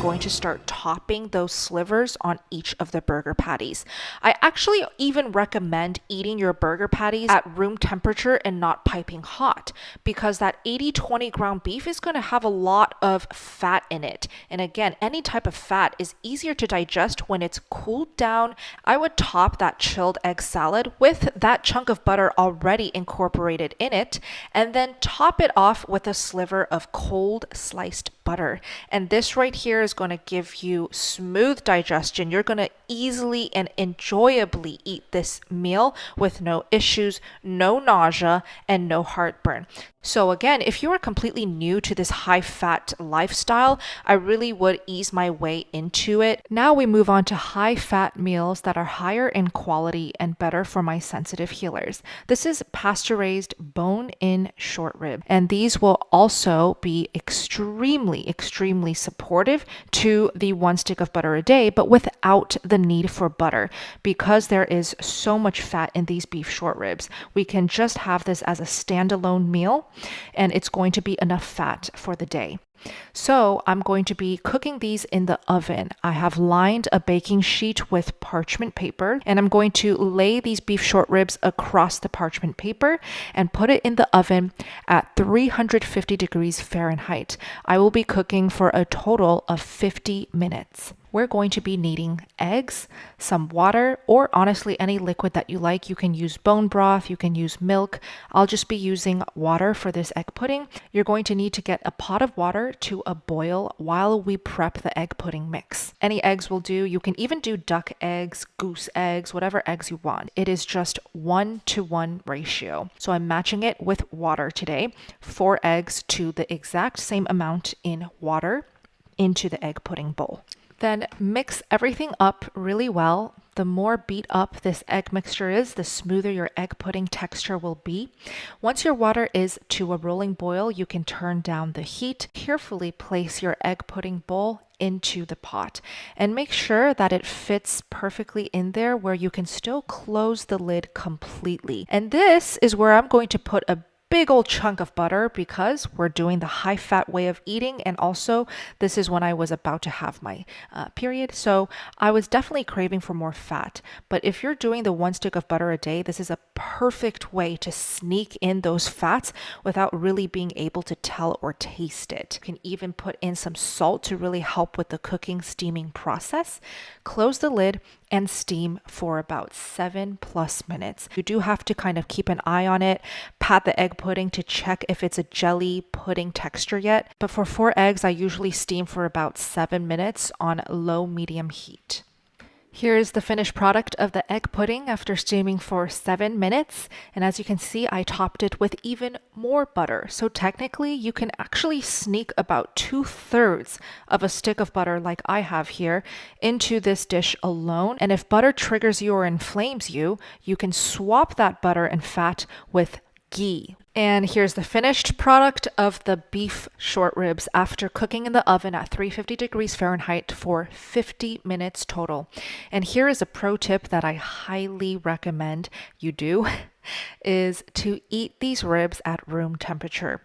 going to start topping those slivers on each of the burger patties. I actually even recommend eating your burger patties at room temperature and not piping hot, because that 80-20 ground beef is going to have a lot of fat in it. And again, any type of fat is easier to digest when it's cooled down. I would top that chilled egg salad with that chunk of butter already incorporated in it, and then top it off with a sliver of cold sliced butter. And this right here is going to give you smooth digestion. You're going to easily and enjoyably eat this meal with no issues, no nausea, and no heartburn. So again, if you are completely new to this high-fat lifestyle, I really would ease my way into it. Now we move on to high-fat meals that are higher in quality and better for my sensitive healers. This is pasture-raised bone-in short rib, and these will also be extremely supportive to the 1 stick of butter a day, but without the need for butter. Because there is so much fat in these beef short ribs, we can just have this as a standalone meal, and it's going to be enough fat for the day. So I'm going to be cooking these in the oven. I have lined a baking sheet with parchment paper, and I'm going to lay these beef short ribs across the parchment paper and put it in the oven at 350 degrees Fahrenheit. I will be cooking for a total of 50 minutes. We're going to be needing eggs, some water, or honestly any liquid that you like. You can use bone broth, you can use milk. I'll just be using water for this egg pudding. You're going to need to get a pot of water to a boil while we prep the egg pudding mix. Any eggs will do. You can even do duck eggs, goose eggs, whatever eggs you want. It is just 1-to-1 ratio. So I'm matching it with water today. 4 eggs to the exact same amount in water into the egg pudding bowl. Then mix everything up really well. The more beat up this egg mixture is, the smoother your egg pudding texture will be. Once your water is to a rolling boil, you can turn down the heat. Carefully place your egg pudding bowl into the pot and make sure that it fits perfectly in there where you can still close the lid completely. And this is where I'm going to put a big old chunk of butter, because we're doing the high fat way of eating, and also this is when I was about to have my period, so I was definitely craving for more fat. But if you're doing the 1 stick of butter a day, this is a perfect way to sneak in those fats without really being able to tell or taste it. You can even put in some salt to really help with the cooking steaming process. Close the lid and steam for about 7+ minutes. You do have to kind of keep an eye on it, pat the egg pudding to check if it's a jelly pudding texture yet. But for 4 eggs, I usually steam for about 7 minutes on low-medium heat. Here's the finished product of the egg pudding after steaming for 7 minutes. And as you can see, I topped it with even more butter. So technically, you can actually sneak about 2/3 of a stick of butter, like I have here, into this dish alone. And if butter triggers you or inflames you, you can swap that butter and fat with ghee. And here's the finished product of the beef short ribs after cooking in the oven at 350 degrees Fahrenheit for 50 minutes total. And here is a pro tip that I highly recommend you do is to eat these ribs at room temperature.